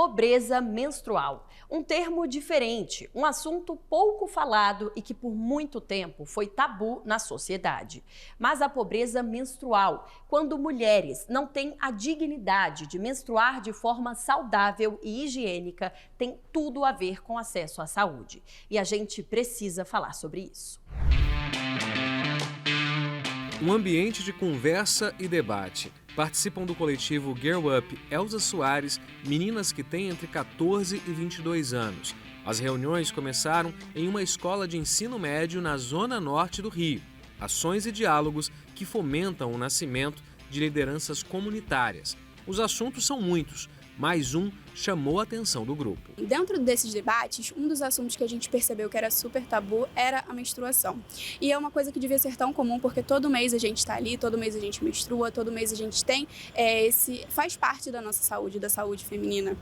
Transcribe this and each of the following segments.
Pobreza menstrual. Um termo diferente, um assunto pouco falado e que por muito tempo foi tabu na sociedade. Mas a pobreza menstrual, quando mulheres não têm a dignidade de menstruar de forma saudável e higiênica, tem tudo a ver com acesso à saúde. E a gente precisa falar sobre isso. Um ambiente de conversa e debate. Participam do coletivo Girl Up Elza Soares, meninas que têm entre 14 e 22 anos. As reuniões começaram em uma escola de ensino médio na zona norte do Rio. Ações e diálogos que fomentam o nascimento de lideranças comunitárias. Os assuntos são muitos, mas um chamou a atenção do grupo. Dentro desses debates, um dos assuntos que a gente percebeu que era super tabu era a menstruação. E é uma coisa que devia ser tão comum, porque todo mês a gente está ali, todo mês a gente menstrua, todo mês a gente tem faz parte da nossa saúde, da saúde feminina.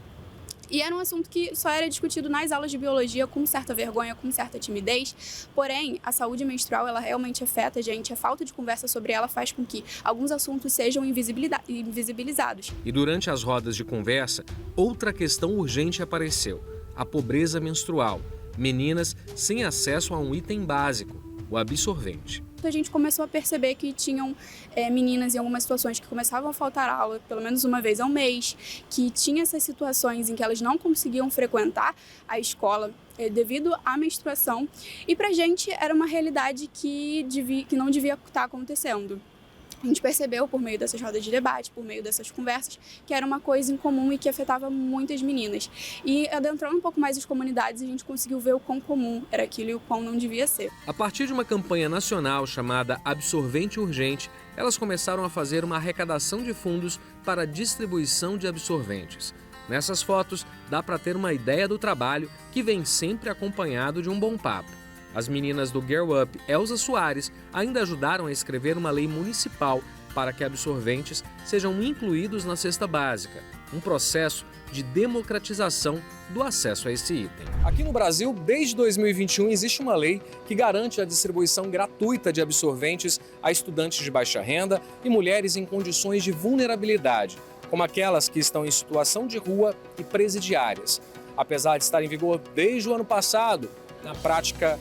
E era um assunto que só era discutido nas aulas de biologia com certa vergonha, com certa timidez. Porém, a saúde menstrual, ela realmente afeta a gente. A falta de conversa sobre ela faz com que alguns assuntos sejam invisibilizados. E durante as rodas de conversa, outra questão urgente apareceu: a pobreza menstrual. Meninas sem acesso a um item básico, o absorvente. A gente começou a perceber que tinham meninas em algumas situações que começavam a faltar aula pelo menos uma vez ao mês, que tinha essas situações em que elas não conseguiam frequentar a escola devido à menstruação, e pra gente era uma realidade que não devia estar acontecendo. A gente percebeu por meio dessas rodas de debate, por meio dessas conversas, que era uma coisa em comum e que afetava muitas meninas. E adentrando um pouco mais as comunidades, a gente conseguiu ver o quão comum era aquilo e o quão não devia ser. A partir de uma campanha nacional chamada Absorvente Urgente, elas começaram a fazer uma arrecadação de fundos para a distribuição de absorventes. Nessas fotos, dá para ter uma ideia do trabalho, que vem sempre acompanhado de um bom papo. As meninas do Girl Up Elza Soares ainda ajudaram a escrever uma lei municipal para que absorventes sejam incluídos na cesta básica, um processo de democratização do acesso a esse item. Aqui no Brasil, desde 2021, existe uma lei que garante a distribuição gratuita de absorventes a estudantes de baixa renda e mulheres em condições de vulnerabilidade, como aquelas que estão em situação de rua e presidiárias. Apesar de estar em vigor desde o ano passado, na prática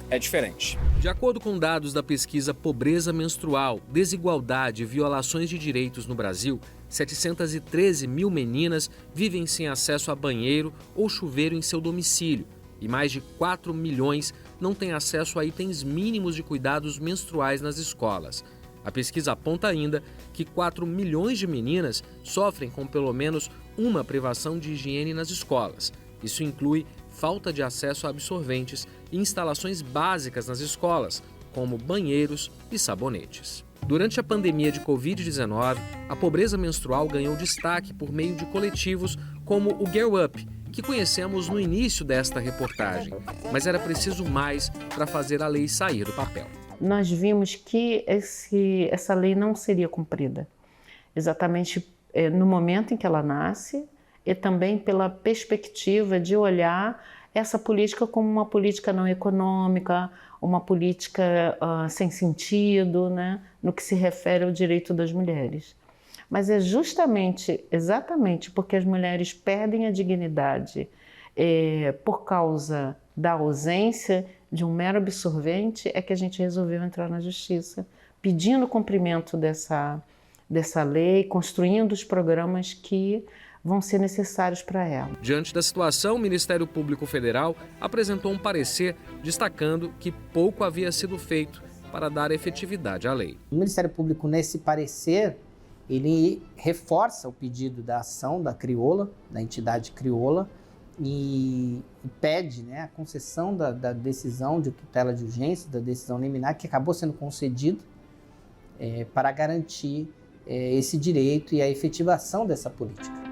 é diferente. De acordo com dados da pesquisa Pobreza Menstrual, Desigualdade e Violações de Direitos no Brasil, 713 mil meninas vivem sem acesso a banheiro ou chuveiro em seu domicílio e mais de 4 milhões não têm acesso a itens mínimos de cuidados menstruais nas escolas. A pesquisa aponta ainda que 4 milhões de meninas sofrem com pelo menos uma privação de higiene nas escolas. Isso inclui falta de acesso a absorventes e instalações básicas nas escolas, como banheiros e sabonetes. Durante a pandemia de Covid-19, a pobreza menstrual ganhou destaque por meio de coletivos como o Girl Up, que conhecemos no início desta reportagem, mas era preciso mais para fazer a lei sair do papel. Nós vimos que essa lei não seria cumprida, exatamente no momento em que ela nasce, e também pela perspectiva de olhar essa política como uma política não econômica, uma política sem sentido, né, no que se refere ao direito das mulheres. Mas é exatamente porque as mulheres perdem a dignidade por causa da ausência de um mero absorvente, é que a gente resolveu entrar na justiça, pedindo o cumprimento dessa lei, construindo os programas que vão ser necessários para ela. Diante da situação, o Ministério Público Federal apresentou um parecer destacando que pouco havia sido feito para dar efetividade à lei. O Ministério Público, nesse parecer, ele reforça o pedido da ação da crioula, da entidade crioula, e pede, né, a concessão da decisão de tutela de urgência, da decisão liminar, que acabou sendo concedida para garantir esse direito e a efetivação dessa política.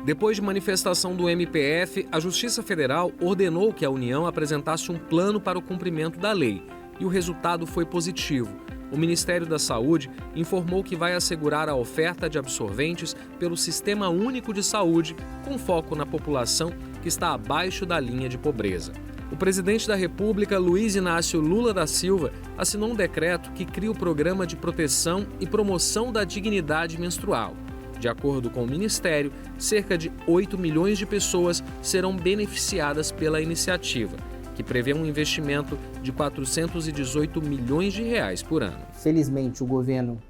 Depois de manifestação do MPF, a Justiça Federal ordenou que a União apresentasse um plano para o cumprimento da lei, e o resultado foi positivo. O Ministério da Saúde informou que vai assegurar a oferta de absorventes pelo Sistema Único de Saúde, com foco na população que está abaixo da linha de pobreza. O presidente da República, Luiz Inácio Lula da Silva, assinou um decreto que cria o Programa de Proteção e Promoção da Dignidade Menstrual. De acordo com o Ministério, cerca de 8 milhões de pessoas serão beneficiadas pela iniciativa, que prevê um investimento de 418 milhões de reais por ano. Felizmente, o governo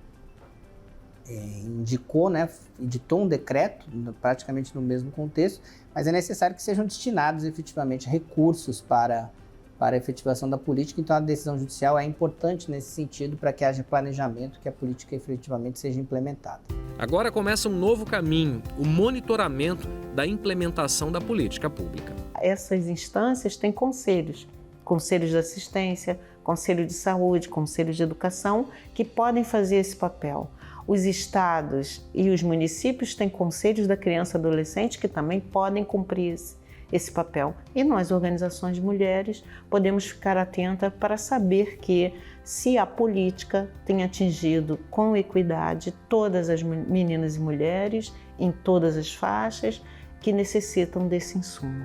editou um decreto, praticamente no mesmo contexto, mas é necessário que sejam destinados efetivamente recursos para a efetivação da política. Então, a decisão judicial é importante nesse sentido para que haja planejamento, que a política efetivamente seja implementada. Agora começa um novo caminho, o monitoramento da implementação da política pública. Essas instâncias têm conselhos de assistência, conselho de saúde, conselho de educação, que podem fazer esse papel. Os estados e os municípios têm conselhos da criança e adolescente que também podem cumprir esse papel. E nós, organizações de mulheres, podemos ficar atentas para saber que se a política tem atingido com equidade todas as meninas e mulheres em todas as faixas que necessitam desse insumo.